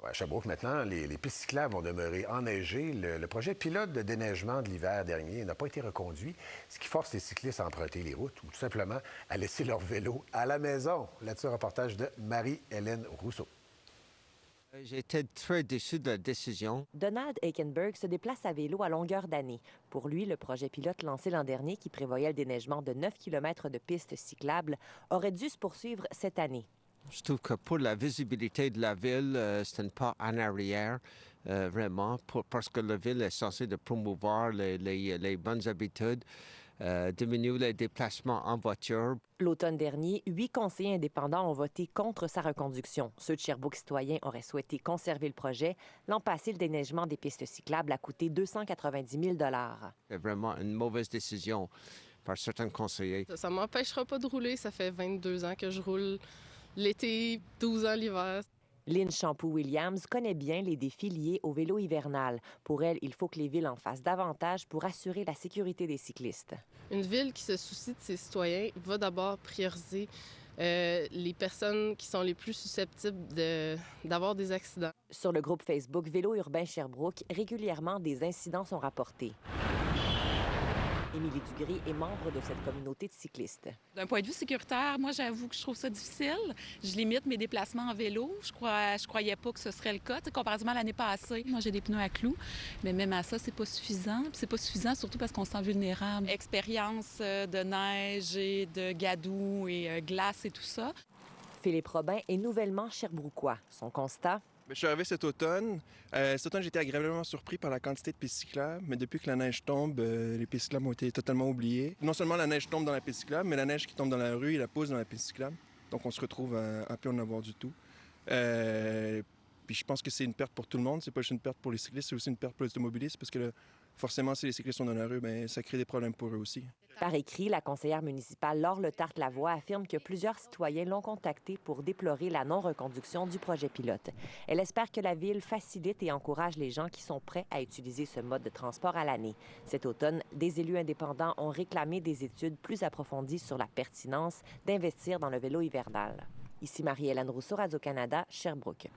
À Sherbrooke, maintenant, les pistes cyclables vont demeurer enneigées. Le projet pilote de déneigement de l'hiver dernier n'a pas été reconduit, ce qui force les cyclistes à emprunter les routes ou tout simplement à laisser leur vélo à la maison. Là-dessus, un reportage de Marie-Hélène Rousseau. J'ai été très déçu de la décision. Donald Eichenberg se déplace à vélo à longueur d'année. Pour lui, le projet pilote lancé l'an dernier, qui prévoyait le déneigement de 9 km de pistes cyclables, aurait dû se poursuivre cette année. Je trouve que pour la visibilité de la ville, c'est un pas en arrière, vraiment, parce que la ville est censée de promouvoir les bonnes habitudes, diminuer les déplacements en voiture. L'automne dernier, 8 conseillers indépendants ont voté contre sa reconduction. Ceux de Sherbrooke citoyens auraient souhaité conserver le projet. L'an passé, le déneigement des pistes cyclables a coûté 290 000 $. C'est vraiment une mauvaise décision par certains conseillers. Ça ne m'empêchera pas de rouler. Ça fait 22 ans que je roule. L'été, 12 ans l'hiver. Lynn Champoux-Williams connaît bien les défis liés au vélo hivernal. Pour elle, il faut que les villes en fassent davantage pour assurer la sécurité des cyclistes. Une ville qui se soucie de ses citoyens va d'abord prioriser les personnes qui sont les plus susceptibles d'avoir des accidents. Sur le groupe Facebook Vélo urbain Sherbrooke, régulièrement des incidents sont rapportés. Émilie Dugré est membre de cette communauté de cyclistes. D'un point de vue sécuritaire, moi, j'avoue que je trouve ça difficile. Je limite mes déplacements en vélo. Je croyais pas que ce serait le cas. Comparativement à l'année passée, moi, j'ai des pneus à clous, mais même à ça, c'est pas suffisant. Puis c'est pas suffisant surtout parce qu'on se sent vulnérable. Expérience de neige et de gadoux et glace et tout ça. Philippe Robin est nouvellement Sherbrookois. Son constat? Je suis arrivé cet automne. Cet automne, j'ai été agréablement surpris par la quantité de pistes cyclables, mais depuis que la neige tombe, les pistes cyclables ont été totalement oubliées. Non seulement la neige tombe dans la piste cyclable, mais la neige qui tombe dans la rue, il la pose dans la piste cyclable. Donc on se retrouve à plus en avoir du tout. Puis je pense que c'est une perte pour tout le monde. C'est pas juste une perte pour les cyclistes, c'est aussi une perte pour les automobilistes, parce que forcément, si les cyclistes sont dans la rue, bien, ça crée des problèmes pour eux aussi. Par écrit, la conseillère municipale Laure Letarte-Lavoie affirme que plusieurs citoyens l'ont contactée pour déplorer la non-reconduction du projet pilote. Elle espère que la ville facilite et encourage les gens qui sont prêts à utiliser ce mode de transport à l'année. Cet automne, des élus indépendants ont réclamé des études plus approfondies sur la pertinence d'investir dans le vélo hivernal. Ici Marie-Hélène Rousseau, Radio-Canada, Sherbrooke.